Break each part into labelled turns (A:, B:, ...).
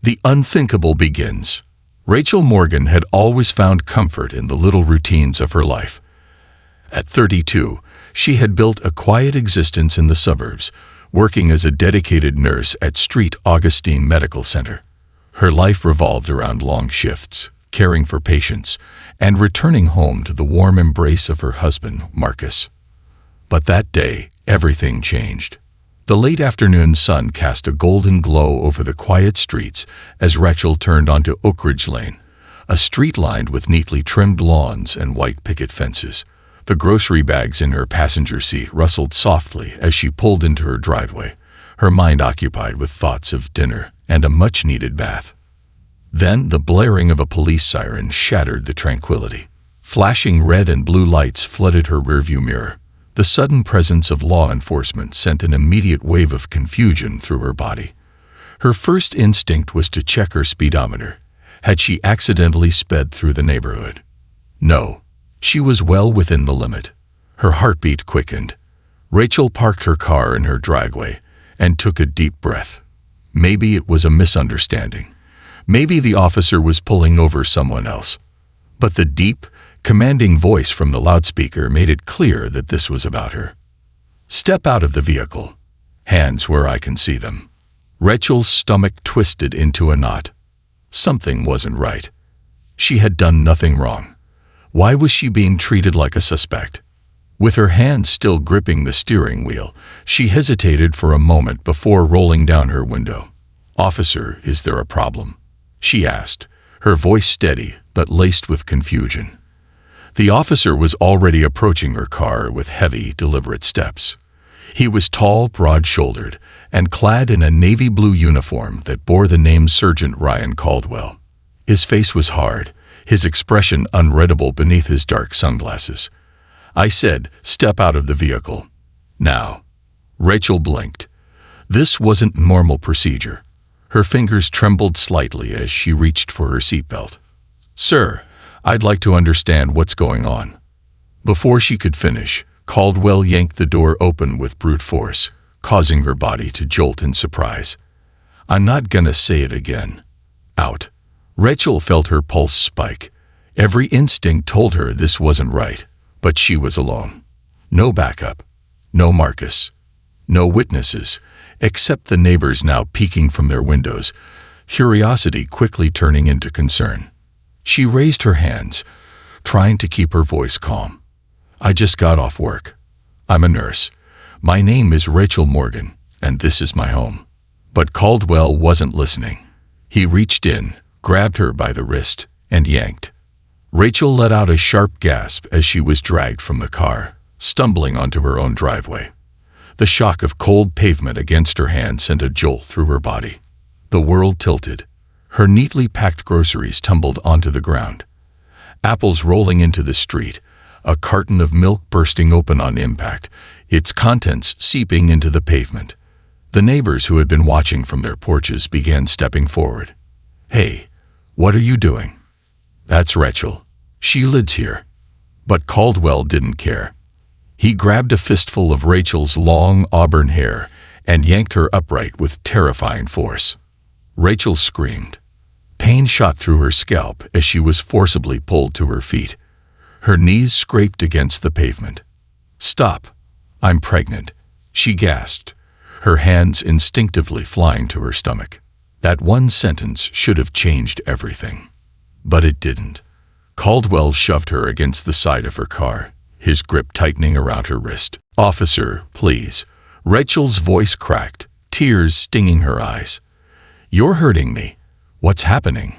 A: The unthinkable begins. Rachel Morgan had always found comfort in the little routines of her life. At 32, she had built a quiet existence in the suburbs, working as a dedicated nurse at St. Augustine Medical Center. Her life revolved around long shifts, caring for patients, and returning home to the warm embrace of her husband, Marcus. But that day, everything changed. The late afternoon sun cast a golden glow over the quiet streets as Rachel turned onto Oak Ridge Lane, a street lined with neatly trimmed lawns and white picket fences. The grocery bags in her passenger seat rustled softly as she pulled into her driveway, her mind occupied with thoughts of dinner and a much-needed bath. Then the blaring of a police siren shattered the tranquility. Flashing red and blue lights flooded her rearview mirror. The sudden presence of law enforcement sent an immediate wave of confusion through her body. Her first instinct was to check her speedometer. Had she accidentally sped through the neighborhood? No, she was well within the limit. Her heartbeat quickened. Rachel parked her car in her driveway and took a deep breath. Maybe it was a misunderstanding. Maybe the officer was pulling over someone else. But the deep, commanding voice from the loudspeaker made it clear that this was about her. "Step out of the vehicle. Hands where I can see them." Rachel's stomach twisted into a knot. Something wasn't right. She had done nothing wrong. Why was she being treated like a suspect? With her hands still gripping the steering wheel, she hesitated for a moment before rolling down her window. "Officer, is there a problem?" she asked, her voice steady but laced with confusion. The officer was already approaching her car with heavy, deliberate steps. He was tall, broad-shouldered, and clad in a navy blue uniform that bore the name Sergeant Ryan Caldwell. His face was hard, his expression unreadable beneath his dark sunglasses. "I said, step out of the vehicle. Now." Rachel blinked. This wasn't normal procedure. Her fingers trembled slightly as she reached for her seatbelt. "Sir, I'd like to understand what's going on." Before she could finish, Caldwell yanked the door open with brute force, causing her body to jolt in surprise. "I'm not gonna say it again." Out. Rachel felt her pulse spike. Every instinct told her this wasn't right, but she was alone. No backup. No Marcus. No witnesses, except the neighbors now peeking from their windows, curiosity quickly turning into concern. She raised her hands, trying to keep her voice calm. "I just got off work. I'm a nurse. My name is Rachel Morgan, and this is my home." But Caldwell wasn't listening. He reached in, grabbed her by the wrist, and yanked. Rachel let out a sharp gasp as she was dragged from the car, stumbling onto her own driveway. The shock of cold pavement against her hand sent a jolt through her body. The world tilted. Her neatly packed groceries tumbled onto the ground. Apples rolling into the street, a carton of milk bursting open on impact, its contents seeping into the pavement. The neighbors who had been watching from their porches began stepping forward. "Hey, what are you doing?" "That's Rachel. She lives here." But Caldwell didn't care. He grabbed a fistful of Rachel's long auburn hair and yanked her upright with terrifying force. Rachel screamed. Pain shot through her scalp as she was forcibly pulled to her feet. Her knees scraped against the pavement. "Stop. I'm pregnant," she gasped, her hands instinctively flying to her stomach. That one sentence should have changed everything. But it didn't. Caldwell shoved her against the side of her car, his grip tightening around her wrist. "Officer, please." Rachel's voice cracked, tears stinging her eyes. "You're hurting me. What's happening?"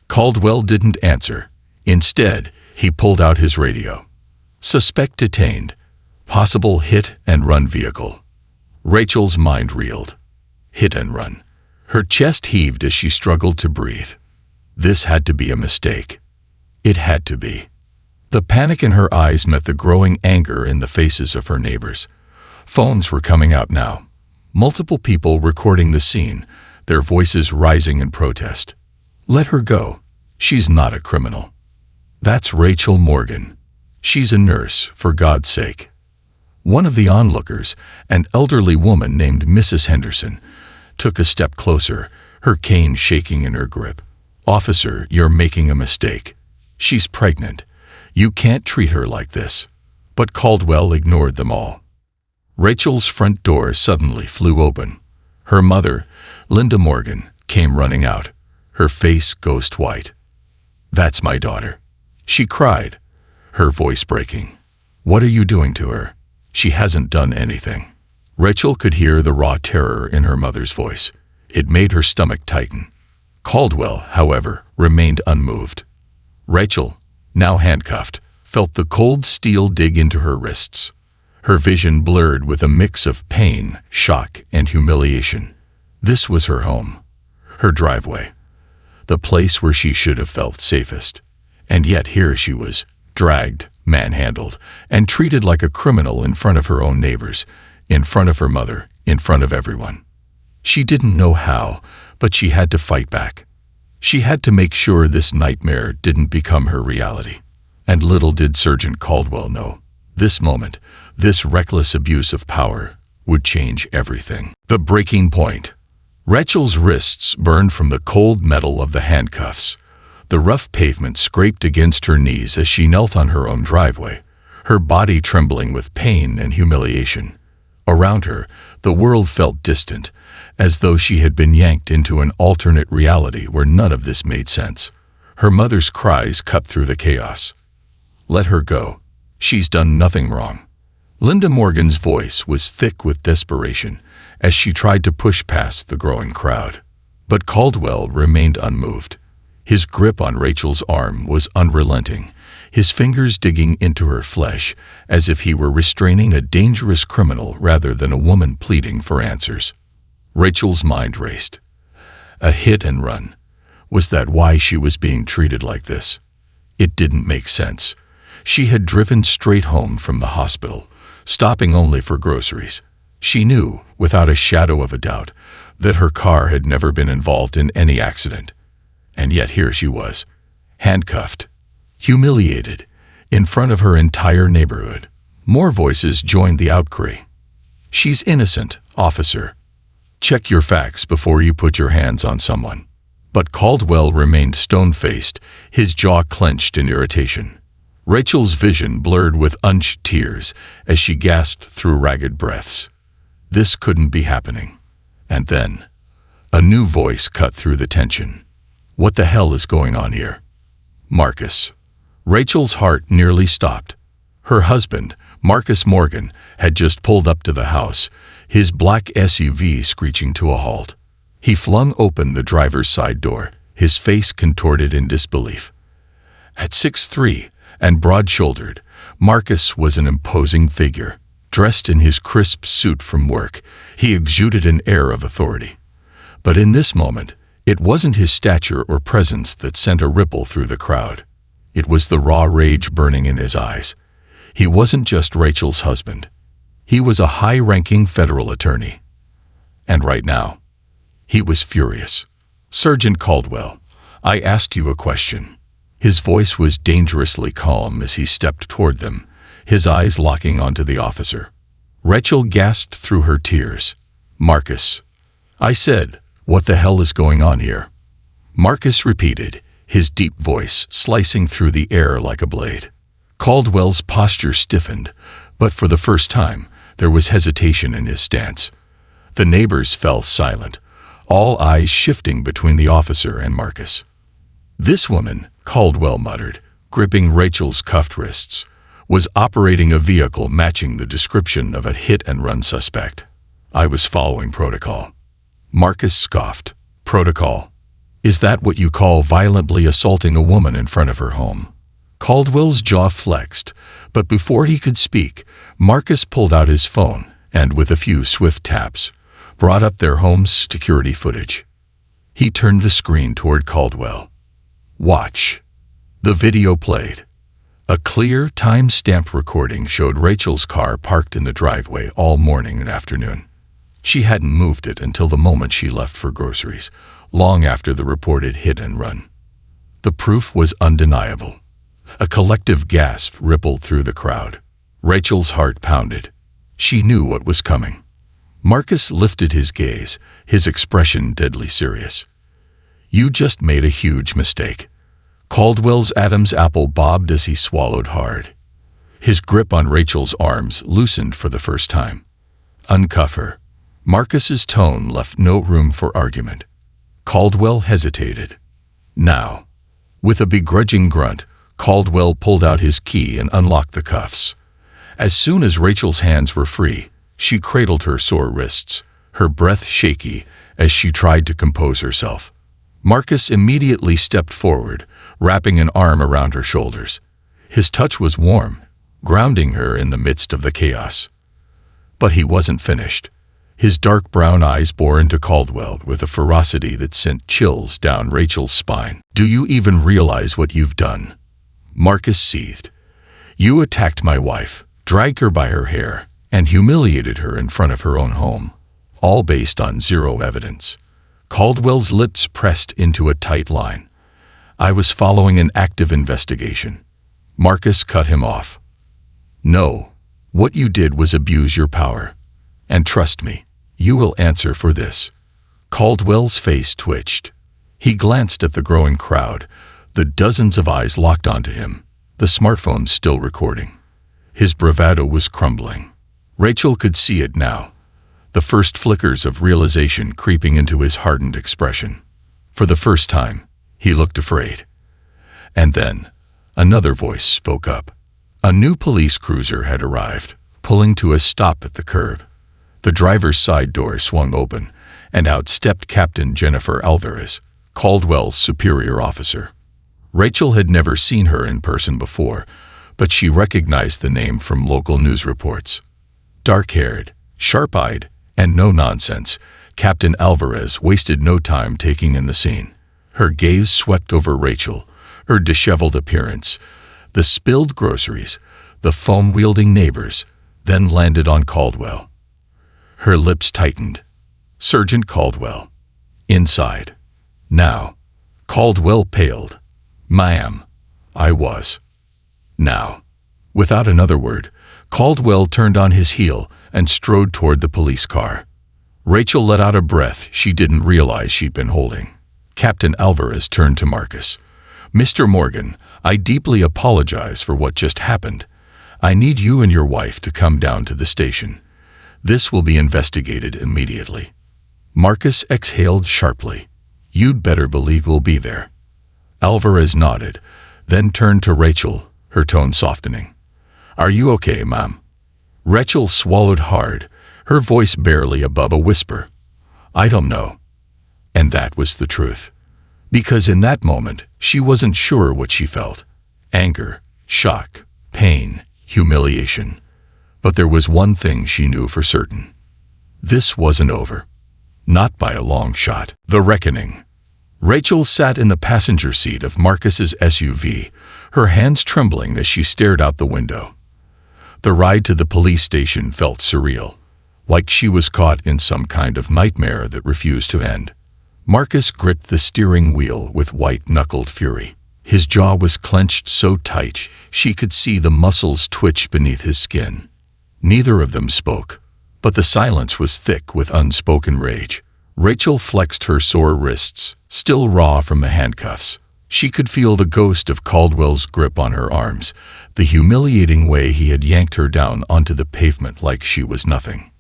A: Caldwell didn't answer. Instead, he pulled out his radio. "Suspect detained. Possible hit-and-run vehicle." Rachel's mind reeled. Hit and run. Her chest heaved as she struggled to breathe. This had to be a mistake. It had to be. The panic in her eyes met the growing anger in the faces of her neighbors. Phones were coming out now. Multiple people recording the scene, their voices rising in protest. Let her go. She's not a criminal. That's Rachel Morgan. She's a nurse, for God's sake. One of the onlookers, an elderly woman named Mrs. Henderson, took a step closer, her cane shaking in her grip. "Officer, you're making a mistake. She's pregnant. You can't treat her like this." But Caldwell ignored them all. Rachel's front door suddenly flew open. Her mother, Linda Morgan, came running out, her face ghost white. "That's my daughter," she cried, her voice breaking. "What are you doing to her? She hasn't done anything." Rachel could hear the raw terror in her mother's voice. It made her stomach tighten. Caldwell, however, remained unmoved. Rachel, now handcuffed, felt the cold steel dig into her wrists. Her vision blurred with a mix of pain, shock, and humiliation. This was her home, her driveway, the place where she should have felt safest. And yet here she was, dragged, manhandled, and treated like a criminal in front of her own neighbors, in front of her mother, in front of everyone. She didn't know how, but she had to fight back. She had to make sure this nightmare didn't become her reality. And little did Sergeant Caldwell know, this moment, this reckless abuse of power, would change everything. The breaking point. Rachel's wrists burned from the cold metal of the handcuffs. The rough pavement scraped against her knees as she knelt on her own driveway, her body trembling with pain and humiliation. Around her, the world felt distant, as though she had been yanked into an alternate reality where none of this made sense. Her mother's cries cut through the chaos. "Let her go. She's done nothing wrong." Linda Morgan's voice was thick with desperation as she tried to push past the growing crowd. But Caldwell remained unmoved. His grip on Rachel's arm was unrelenting, his fingers digging into her flesh as if he were restraining a dangerous criminal rather than a woman pleading for answers. Rachel's mind raced. A hit and run. Was that why she was being treated like this? It didn't make sense. She had driven straight home from the hospital, stopping only for groceries. She knew, without a shadow of a doubt, that her car had never been involved in any accident. And yet here she was, handcuffed, humiliated, in front of her entire neighborhood. More voices joined the outcry. "She's innocent, officer. Check your facts before you put your hands on someone." But Caldwell remained stone-faced, his jaw clenched in irritation. Rachel's vision blurred with unchecked tears as she gasped through ragged breaths. This couldn't be happening. And then, a new voice cut through the tension. "What the hell is going on here?" Marcus. Rachel's heart nearly stopped. Her husband, Marcus Morgan, had just pulled up to the house, his black SUV screeching to a halt. He flung open the driver's side door, his face contorted in disbelief. At 6'3", and broad-shouldered, Marcus was an imposing figure. Dressed in his crisp suit from work, he exuded an air of authority. But in this moment, it wasn't his stature or presence that sent a ripple through the crowd. It was the raw rage burning in his eyes. He wasn't just Rachel's husband. He was a high-ranking federal attorney. And right now, he was furious. "Sergeant Caldwell, I ask you a question." His voice was dangerously calm as he stepped toward them, his eyes locking onto the officer. Rachel gasped through her tears. "Marcus." "I said, what the hell is going on here?" Marcus repeated, his deep voice slicing through the air like a blade. Caldwell's posture stiffened, but for the first time, there was hesitation in his stance. The neighbors fell silent, all eyes shifting between the officer and Marcus. "This woman," Caldwell muttered, gripping Rachel's cuffed wrists, was operating a vehicle matching the description of a hit-and-run suspect. "I was following protocol." Marcus scoffed. "Protocol? Is that what you call violently assaulting a woman in front of her home?" Caldwell's jaw flexed, but before he could speak, Marcus pulled out his phone and, with a few swift taps, brought up their home's security footage. He turned the screen toward Caldwell. "Watch." The video played. A clear, time-stamped recording showed Rachel's car parked in the driveway all morning and afternoon. She hadn't moved it until the moment she left for groceries, long after the reported hit and run. The proof was undeniable. A collective gasp rippled through the crowd. Rachel's heart pounded. She knew what was coming. Marcus lifted his gaze, his expression deadly serious. You just made a huge mistake. Caldwell's Adam's apple bobbed as he swallowed hard. His grip on Rachel's arms loosened for the first time. Uncuff her. Marcus's tone left no room for argument. Caldwell hesitated. Now. With a begrudging grunt, Caldwell pulled out his key and unlocked the cuffs. As soon as Rachel's hands were free, she cradled her sore wrists, her breath shaky as she tried to compose herself. Marcus immediately stepped forward, wrapping an arm around her shoulders. His touch was warm, grounding her in the midst of the chaos. But he wasn't finished. His dark brown eyes bore into Caldwell with a ferocity that sent chills down Rachel's spine. "Do you even realize what you've done?" Marcus seethed. "You attacked my wife, dragged her by her hair, and humiliated her in front of her own home, all based on zero evidence." Caldwell's lips pressed into a tight line. "I was following an active investigation." Marcus cut him off. "No, what you did was abuse your power. And trust me, you will answer for this." Caldwell's face twitched. He glanced at the growing crowd, the dozens of eyes locked onto him, the smartphone still recording. His bravado was crumbling. Rachel could see it now, the first flickers of realization creeping into his hardened expression. For the first time, he looked afraid. And then, another voice spoke up. A new police cruiser had arrived, pulling to a stop at the curb. The driver's side door swung open, and out stepped Captain Jennifer Alvarez, Caldwell's superior officer. Rachel had never seen her in person before, but she recognized the name from local news reports. Dark-haired, sharp-eyed, and no-nonsense, Captain Alvarez wasted no time taking in the scene. Her gaze swept over Rachel, her disheveled appearance, the spilled groceries, the foam-wielding neighbors, then landed on Caldwell. Her lips tightened. "Sergeant Caldwell." Inside. "Now." Caldwell paled. "Ma'am, I was." "Now." Without another word, Caldwell turned on his heel and strode toward the police car. Rachel let out a breath she didn't realize she'd been holding. Captain Alvarez turned to Marcus. "Mr. Morgan, I deeply apologize for what just happened. I need you and your wife to come down to the station. This will be investigated immediately." Marcus exhaled sharply. "You'd better believe we'll be there." Alvarez nodded, then turned to Rachel, her tone softening. "Are you okay, ma'am?" Rachel swallowed hard, her voice barely above a whisper. "I don't know." And that was the truth. Because in that moment, she wasn't sure what she felt. Anger, shock, pain, humiliation. But there was one thing she knew for certain. This wasn't over. Not by a long shot. The reckoning. Rachel sat in the passenger seat of Marcus's SUV, her hands trembling as she stared out the window. The ride to the police station felt surreal, like she was caught in some kind of nightmare that refused to end. Marcus gripped the steering wheel with white-knuckled fury. His jaw was clenched so tight she could see the muscles twitch beneath his skin. Neither of them spoke, but the silence was thick with unspoken rage. Rachel flexed her sore wrists, still raw from the handcuffs. She could feel the ghost of Caldwell's grip on her arms, the humiliating way he had yanked her down onto the pavement like she was nothing.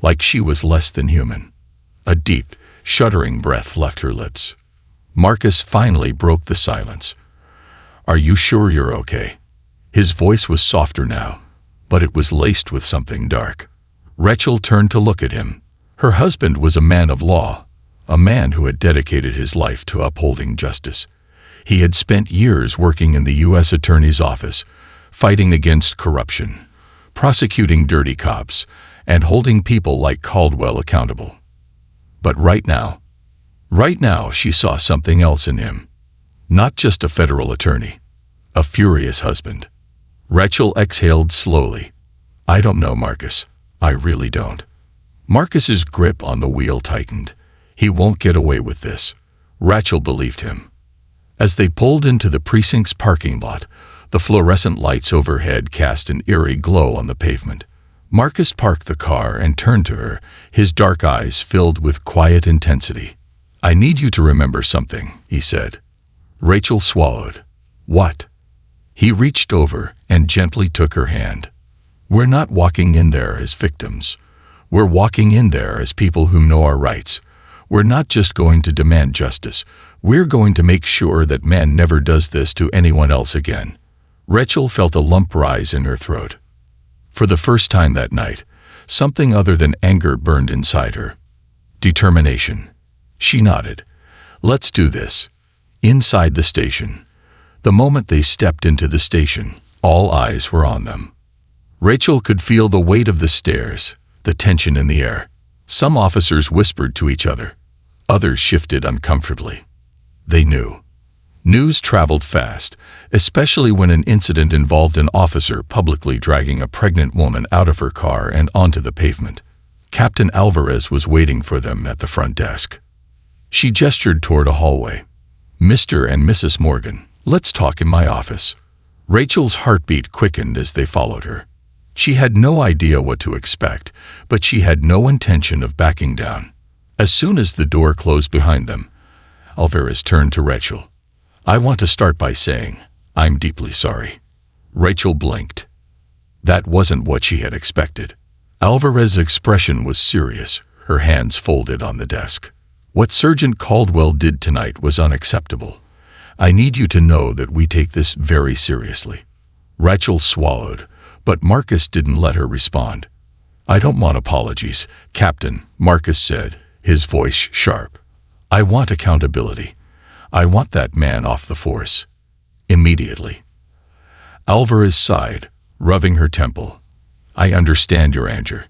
A: Like she was less than human. A deep, shuddering breath left her lips. Marcus finally broke the silence. "Are you sure you're okay?" His voice was softer now, but it was laced with something dark. Rachel turned to look at him. Her husband was a man of law, a man who had dedicated his life to upholding justice. He had spent years working in the U.S. Attorney's Office, fighting against corruption, prosecuting dirty cops, and holding people like Caldwell accountable. But right now she saw something else in him. Not just a federal attorney, a furious husband. Rachel exhaled slowly. "I don't know, Marcus. I really don't." Marcus's grip on the wheel tightened. He won't get away with this. Rachel believed him. As they pulled into the precinct's parking lot, the fluorescent lights overhead cast an eerie glow on the pavement. Marcus parked the car and turned to her, his dark eyes filled with quiet intensity. I need you to remember something, he said. Rachel swallowed. What? He reached over and gently took her hand. We're not walking in there as victims. We're walking in there as people who know our rights. We're not just going to demand justice. We're going to make sure that man never does this to anyone else again. Rachel felt a lump rise in her throat. For the first time that night, something other than anger burned inside her. Determination. She nodded. Let's do this. Inside the station. The moment they stepped into the station, all eyes were on them. Rachel could feel the weight of the stairs, the tension in the air. Some officers whispered to each other. Others shifted uncomfortably. They knew. News traveled fast, especially when an incident involved an officer publicly dragging a pregnant woman out of her car and onto the pavement. Captain Alvarez was waiting for them at the front desk. She gestured toward a hallway. Mr. and Mrs. Morgan, let's talk in my office. Rachel's heartbeat quickened as they followed her. She had no idea what to expect, but she had no intention of backing down. As soon as the door closed behind them, Alvarez turned to Rachel. I want to start by saying, I'm deeply sorry. Rachel blinked. That wasn't what she had expected. Alvarez's expression was serious, her hands folded on the desk. What Sergeant Caldwell did tonight was unacceptable. I need you to know that we take this very seriously. Rachel swallowed, but Marcus didn't let her respond. I don't want apologies, Captain, Marcus said, his voice sharp. I want accountability. I want that man off the force. Immediately. Alvarez sighed, rubbing her temple. I understand your anger.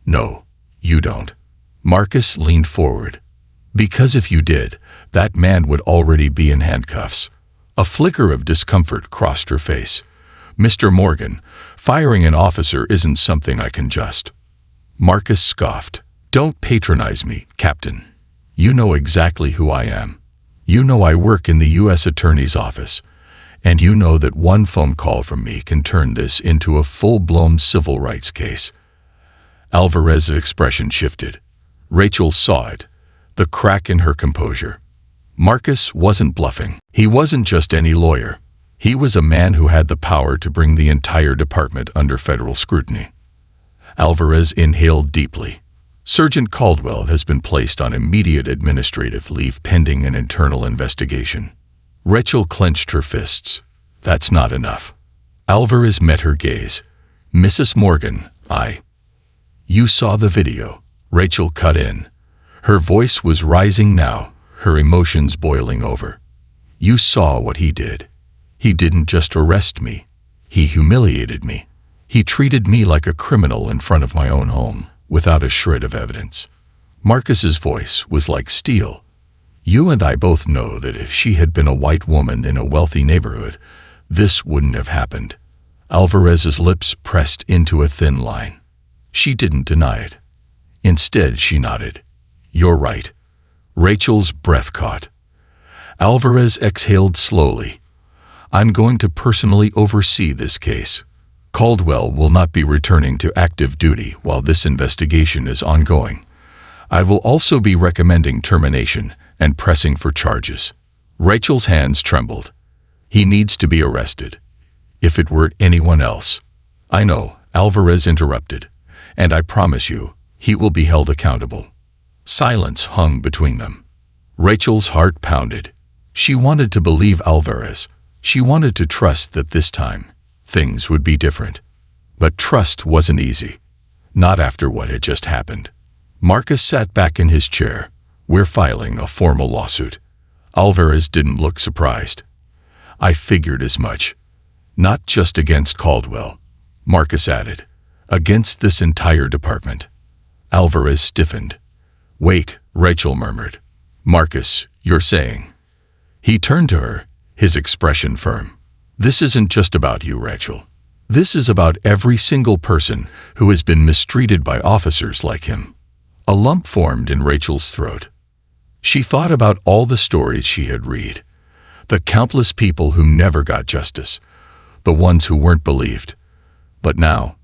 A: No, you don't. Marcus leaned forward. Because if you did, that man would already be in handcuffs. A flicker of discomfort crossed her face. Mr. Morgan, firing an officer isn't something I can just. Marcus scoffed. Don't patronize me, Captain. You know exactly who I am. You know I work in the U.S. Attorney's Office, and you know that one phone call from me can turn this into a full-blown civil rights case. Alvarez's expression shifted. Rachel saw it, the crack in her composure. Marcus wasn't bluffing. He wasn't just any lawyer. He was a man who had the power to bring the entire department under federal scrutiny. Alvarez inhaled deeply. Sergeant Caldwell has been placed on immediate administrative leave pending an internal investigation. Rachel clenched her fists. That's not enough. Alvarez met her gaze. Mrs. Morgan, You saw the video. Rachel cut in. Her voice was rising now, her emotions boiling over. You saw what he did. He didn't just arrest me. He humiliated me. He treated me like a criminal in front of my own home, without a shred of evidence. Marcus's voice was like steel. You and I both know that if she had been a white woman in a wealthy neighborhood, this wouldn't have happened. Alvarez's lips pressed into a thin line. She didn't deny it. Instead, she nodded. You're right. Rachel's breath caught. Alvarez exhaled slowly. I'm going to personally oversee this case. Caldwell will not be returning to active duty while this investigation is ongoing. I will also be recommending termination and pressing for charges. Rachel's hands trembled. He needs to be arrested. If it were anyone else. I know, Alvarez interrupted. And I promise you, he will be held accountable. Silence hung between them. Rachel's heart pounded. She wanted to believe Alvarez. She wanted to trust that this time, things would be different. But trust wasn't easy. Not after what had just happened. Marcus sat back in his chair. We're filing a formal lawsuit. Alvarez didn't look surprised. I figured as much. Not just against Caldwell, Marcus added. Against this entire department. Alvarez stiffened. Wait, Rachel murmured. Marcus, you're saying. He turned to her, his expression firm. This isn't just about you, Rachel. This is about every single person who has been mistreated by officers like him. A lump formed in Rachel's throat. She thought about all the stories she had read. The countless people who never got justice. The ones who weren't believed. But now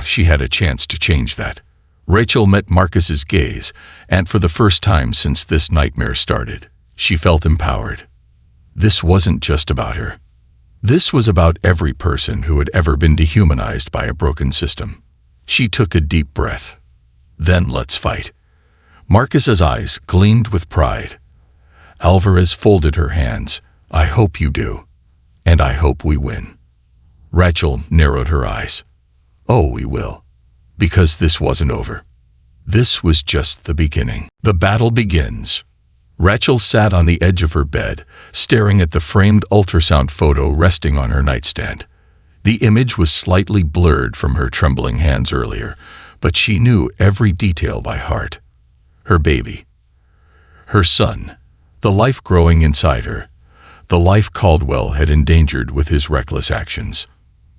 A: she had a chance to change that. Rachel met Marcus's gaze, and for the first time since this nightmare started, she felt empowered. This wasn't just about her. This was about every person who had ever been dehumanized by a broken system. She took a deep breath. Then let's fight. Marcus's eyes gleamed with pride. Alvarez folded her hands. I hope you do. And I hope we win. Rachel narrowed her eyes. Oh, we will. Because this wasn't over. This was just the beginning. The battle begins. Rachel sat on the edge of her bed, staring at the framed ultrasound photo resting on her nightstand. The image was slightly blurred from her trembling hands earlier, but she knew every detail by heart. Her baby. Her son. The life growing inside her. The life Caldwell had endangered with his reckless actions.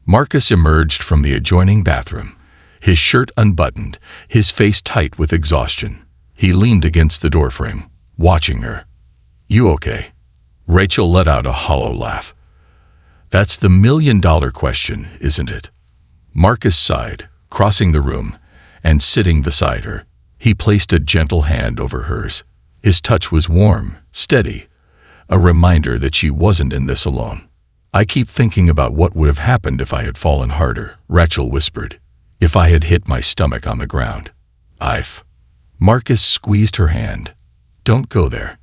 A: Marcus emerged from the adjoining bathroom, his shirt unbuttoned, his face tight with exhaustion. He leaned against the doorframe, watching her. You okay? Rachel let out a hollow laugh. That's the million-dollar question, isn't it? Marcus sighed, crossing the room, and sitting beside her. He placed a gentle hand over hers. His touch was warm, steady, a reminder that she wasn't in this alone. I keep thinking about what would have happened if I had fallen harder, Rachel whispered. If I had hit my stomach on the ground. Marcus squeezed her hand. Don't go there.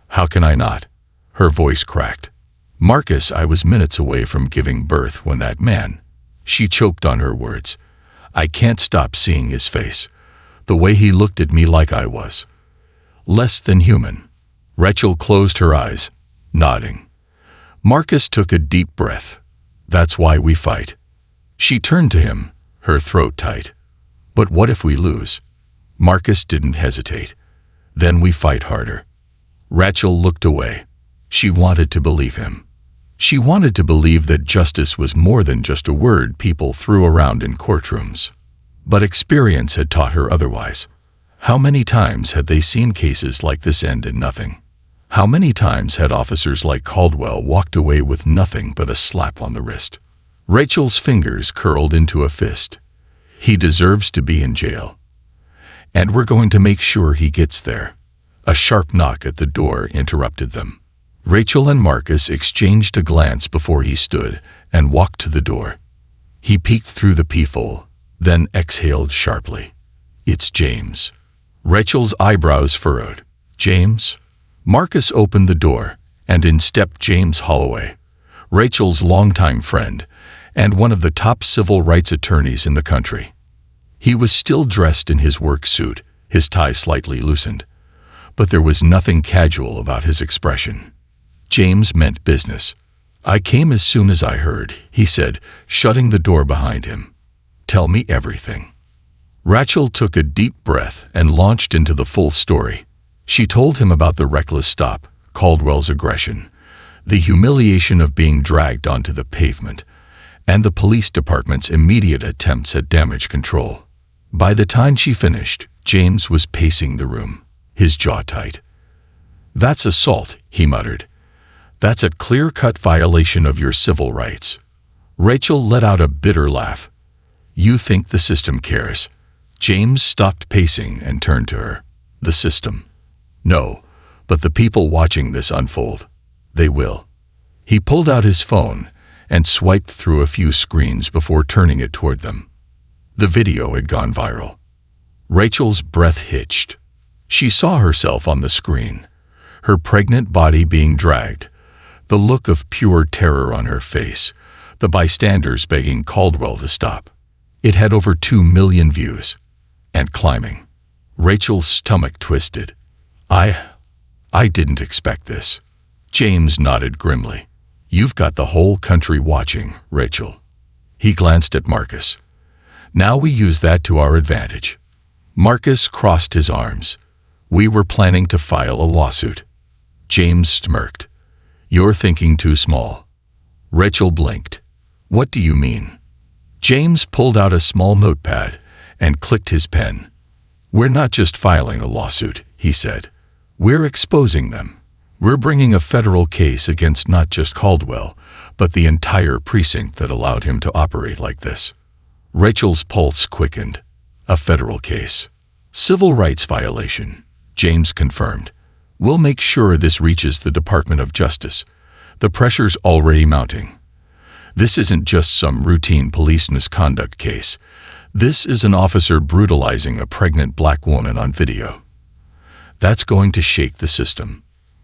A: How can I not? Her voice cracked. Marcus, I was minutes away from giving birth when that man. She choked on her words. I can't stop seeing his face. The way he looked at me like I was less than human. Rachel closed her eyes, nodding. Marcus took a deep breath. That's why we fight. She turned to him, her throat tight. But what if we lose? Marcus didn't hesitate. Then we fight harder. Rachel looked away. She wanted to believe him. She wanted to believe that justice was more than just a word people threw around in courtrooms. But experience had taught her otherwise. How many times had they seen cases like this end in nothing? How many times had officers like Caldwell walked away with nothing but a slap on the wrist? Rachel's fingers curled into a fist. He deserves to be in jail. And we're going to make sure he gets there. A sharp knock at the door interrupted them. Rachel and Marcus exchanged a glance before he stood and walked to the door. He peeked through the peephole, then exhaled sharply. It's James. Rachel's eyebrows furrowed. James? Marcus opened the door, and in stepped James Holloway, Rachel's longtime friend, and one of the top civil rights attorneys in the country. He was still dressed in his work suit, his tie slightly loosened, but there was nothing casual about his expression. James meant business. I came as soon as I heard, he said, shutting the door behind him. Tell me everything. Rachel took a deep breath and launched into the full story. She told him about the reckless stop, Caldwell's aggression, the humiliation of being dragged onto the pavement, and the police department's immediate attempts at damage control. By the time she finished, James was pacing the room, his jaw tight. That's assault, he muttered. That's a clear-cut violation of your civil rights. Rachel let out a bitter laugh. You think the system cares? James stopped pacing and turned to her. The system? No, but the people watching this unfold. They will. He pulled out his phone and swiped through a few screens before turning it toward them. The video had gone viral. Rachel's breath hitched. She saw herself on the screen, her pregnant body being dragged, the look of pure terror on her face, the bystanders begging Caldwell to stop. It had over 2 million views. And climbing. Rachel's stomach twisted. I didn't expect this. James nodded grimly. You've got the whole country watching, Rachel. He glanced at Marcus. Now we use that to our advantage. Marcus crossed his arms. We were planning to file a lawsuit. James smirked. You're thinking too small. Rachel blinked. What do you mean? James pulled out a small notepad and clicked his pen. We're not just filing a lawsuit, he said. We're exposing them. We're bringing a federal case against not just Caldwell, but the entire precinct that allowed him to operate like this. Rachel's pulse quickened. A federal case. Civil rights violation, James confirmed. We'll make sure this reaches the Department of Justice. The pressure's already mounting. This isn't just some routine police misconduct case. This is an officer brutalizing a pregnant black woman on video. That's going to shake the system.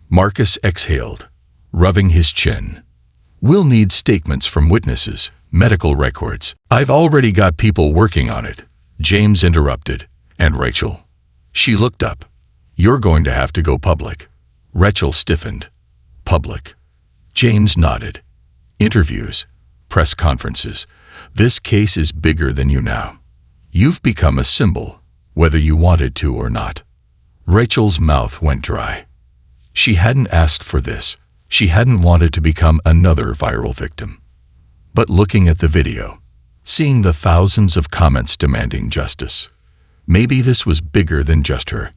A: Marcus exhaled, rubbing his chin. We'll need statements from witnesses, medical records. I've already got people working on it, James interrupted. And Rachel? She looked up. You're going to have to go public. Rachel stiffened. Public. James nodded. Interviews. Press conferences. This case is bigger than you now. You've become a symbol, whether you wanted to or not. Rachel's mouth went dry. She hadn't asked for this. She hadn't wanted to become another viral victim. But looking at the video, seeing the thousands of comments demanding justice, maybe this was bigger than just her.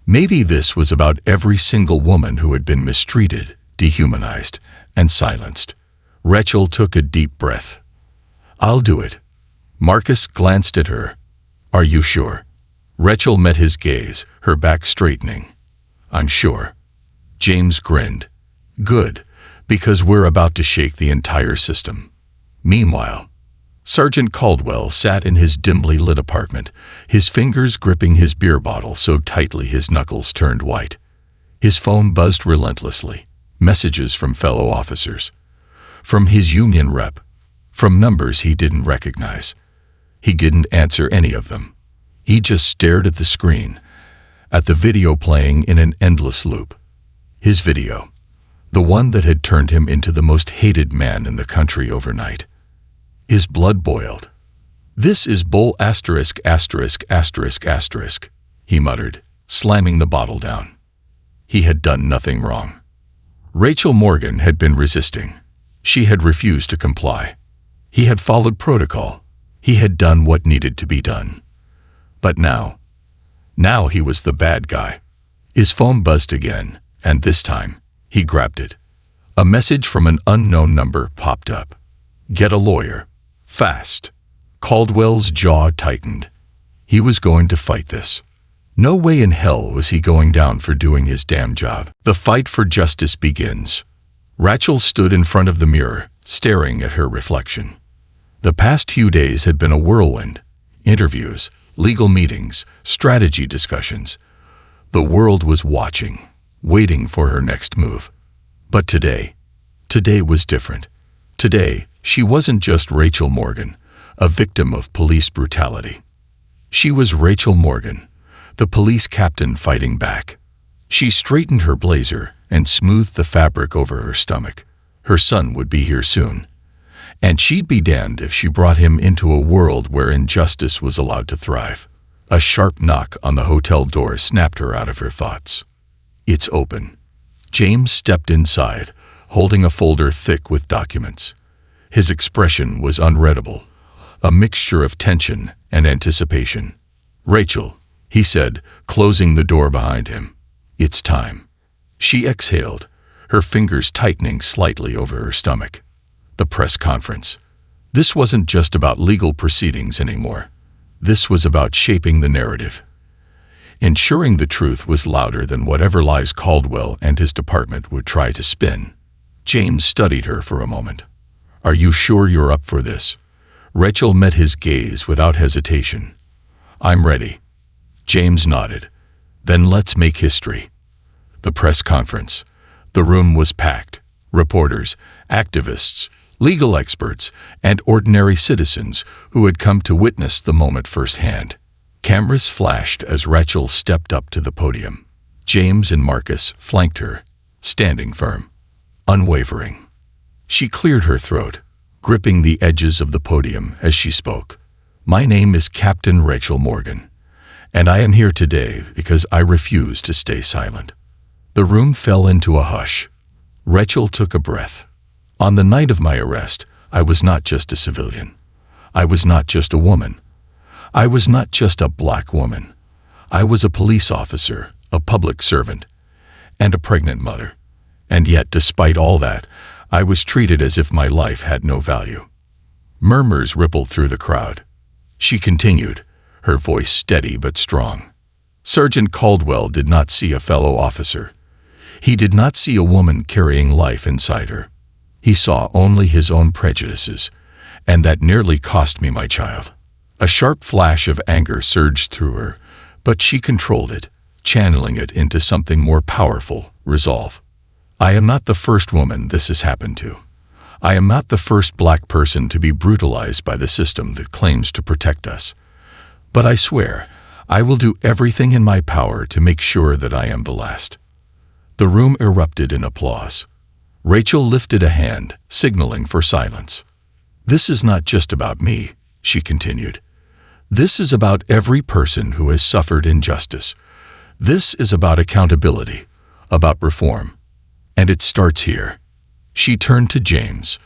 A: Maybe this was about every single woman who had been mistreated, dehumanized, and silenced. Rachel took a deep breath. I'll do it. Marcus glanced at her. Are you sure? Rachel met his gaze, her back straightening. I'm sure. James grinned. Good, because we're about to shake the entire system. Meanwhile, Sergeant Caldwell sat in his dimly lit apartment, his fingers gripping his beer bottle so tightly his knuckles turned white. His phone buzzed relentlessly, messages from fellow officers, from his union rep, from numbers he didn't recognize. He didn't answer any of them. He just stared at the screen, at the video playing in an endless loop. His video, the one that had turned him into the most hated man in the country overnight. His blood boiled. This is bull ********, he muttered, slamming the bottle down. He had done nothing wrong. Rachel Morgan had been resisting. She had refused to comply. He had followed protocol. He had done what needed to be done. But now he was the bad guy. His phone buzzed again, and this time, he grabbed it. A message from an unknown number popped up. Get a lawyer. Fast. Caldwell's jaw tightened. He was going to fight this. No way in hell was he going down for doing his damn job. The fight for justice begins. Rachel stood in front of the mirror, staring at her reflection. The past few days had been a whirlwind. Interviews, legal meetings, strategy discussions. The world was watching, waiting for her next move. But today was different. Today, she wasn't just Rachel Morgan, a victim of police brutality. She was Rachel Morgan, the police captain fighting back. She straightened her blazer and smoothed the fabric over her stomach. Her son would be here soon. And she'd be damned if she brought him into a world where injustice was allowed to thrive. A sharp knock on the hotel door snapped her out of her thoughts. It's open. James stepped inside, holding a folder thick with documents. His expression was unreadable, a mixture of tension and anticipation. Rachel, he said, closing the door behind him. It's time. She exhaled, her fingers tightening slightly over her stomach. The press conference. This wasn't just about legal proceedings anymore. This was about shaping the narrative. Ensuring the truth was louder than whatever lies Caldwell and his department would try to spin. James studied her for a moment. Are you sure you're up for this? Rachel met his gaze without hesitation. I'm ready. James nodded. Then let's make history. The press conference. The room was packed. Reporters, activists, legal experts, and ordinary citizens who had come to witness the moment firsthand. Cameras flashed as Rachel stepped up to the podium. James and Marcus flanked her, standing firm, unwavering. She cleared her throat, gripping the edges of the podium as she spoke. My name is Captain Rachel Morgan, and I am here today because I refuse to stay silent. The room fell into a hush. Rachel took a breath. On the night of my arrest, I was not just a civilian. I was not just a woman. I was not just a black woman. I was a police officer, a public servant, and a pregnant mother. And yet, despite all that, I was treated as if my life had no value. Murmurs rippled through the crowd. She continued, her voice steady but strong. Sergeant Caldwell did not see a fellow officer. He did not see a woman carrying life inside her. He saw only his own prejudices, and that nearly cost me my child. A sharp flash of anger surged through her, but she controlled it, channeling it into something more powerful: resolve. I am not the first woman this has happened to. I am not the first black person to be brutalized by the system that claims to protect us. But I swear, I will do everything in my power to make sure that I am the last. The room erupted in applause. Rachel lifted a hand, signaling for silence. This is not just about me, she continued. This is about every person who has suffered injustice. This is about accountability, about reform. And it starts here. She turned to James.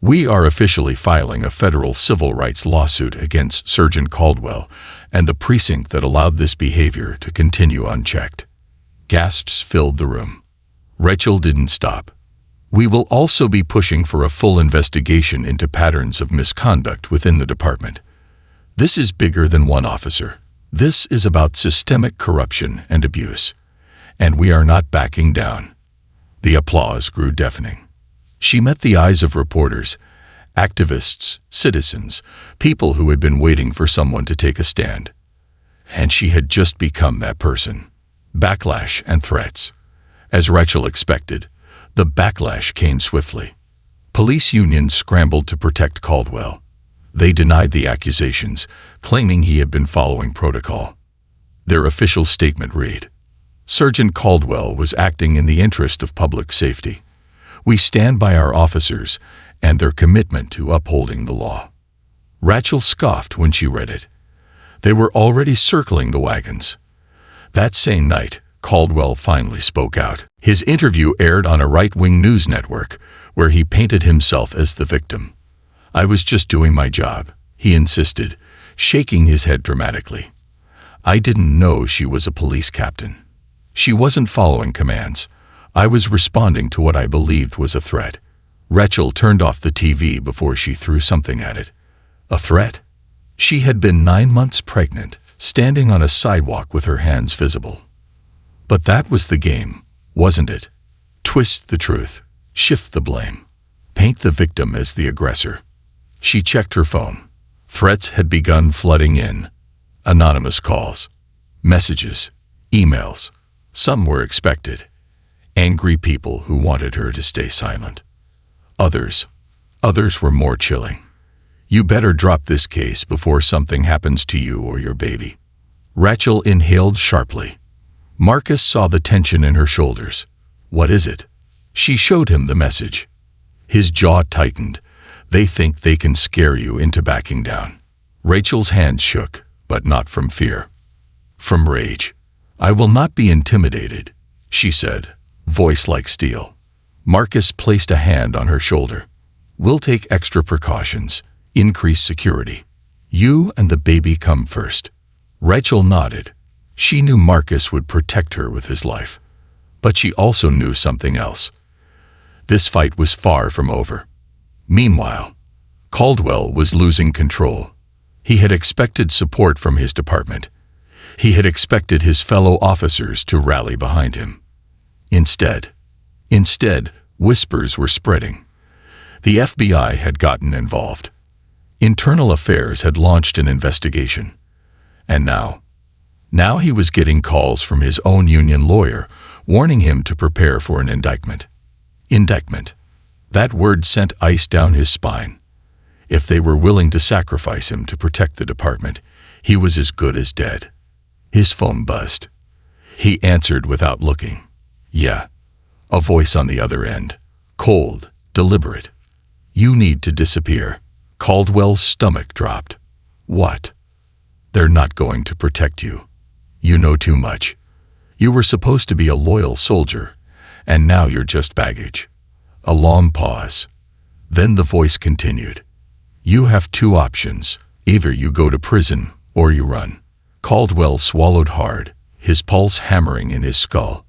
A: We are officially filing a federal civil rights lawsuit against Sergeant Caldwell and the precinct that allowed this behavior to continue unchecked. Gasps filled the room. Rachel didn't stop. We will also be pushing for a full investigation into patterns of misconduct within the department. This is bigger than one officer. This is about systemic corruption and abuse. And we are not backing down. The applause grew deafening. She met the eyes of reporters, activists, citizens, people who had been waiting for someone to take a stand. And she had just become that person. Backlash and threats. As Rachel expected, the backlash came swiftly. Police unions scrambled to protect Caldwell. They denied the accusations, claiming he had been following protocol. Their official statement read, Sergeant Caldwell was acting in the interest of public safety. We stand by our officers and their commitment to upholding the law. Rachel scoffed when she read it. They were already circling the wagons. That same night, Caldwell finally spoke out. His interview aired on a right-wing news network, where he painted himself as the victim. I was just doing my job, he insisted, shaking his head dramatically. I didn't know she was a police captain. She wasn't following commands. I was responding to what I believed was a threat. Rachel turned off the TV before she threw something at it. A threat? She had been 9 months pregnant, standing on a sidewalk with her hands visible. But that was the game, wasn't it? Twist the truth, shift the blame, paint the victim as the aggressor. She checked her phone. Threats had begun flooding in. Anonymous calls, messages, emails. Some were expected. Angry people who wanted her to stay silent. Others were more chilling. You better drop this case before something happens to you or your baby. Rachel inhaled sharply. Marcus saw the tension in her shoulders. What is it? She showed him the message. His jaw tightened. They think they can scare you into backing down. Rachel's hands shook, but not from fear. From rage. I will not be intimidated, she said, voice like steel. Marcus placed a hand on her shoulder. We'll take extra precautions, increase security. You and the baby come first. Rachel nodded. She knew Marcus would protect her with his life. But she also knew something else. This fight was far from over. Meanwhile, Caldwell was losing control. He had expected support from his department. He had expected his fellow officers to rally behind him. Instead, whispers were spreading. The FBI had gotten involved. Internal Affairs had launched an investigation. And now he was getting calls from his own union lawyer, warning him to prepare for an indictment. Indictment. That word sent ice down his spine. If they were willing to sacrifice him to protect the department, he was as good as dead. His phone buzzed. He answered without looking. Yeah. A voice on the other end. Cold, deliberate. You need to disappear. Caldwell's stomach dropped. What? They're not going to protect you. You know too much. You were supposed to be a loyal soldier, and now you're just baggage. A long pause. Then the voice continued. You have 2 options. Either you go to prison, or you run. Caldwell swallowed hard, his pulse hammering in his skull.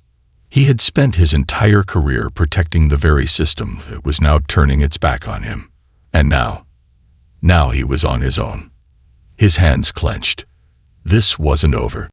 A: He had spent his entire career protecting the very system that was now turning its back on him. And now he was on his own. His hands clenched. this wasn't over.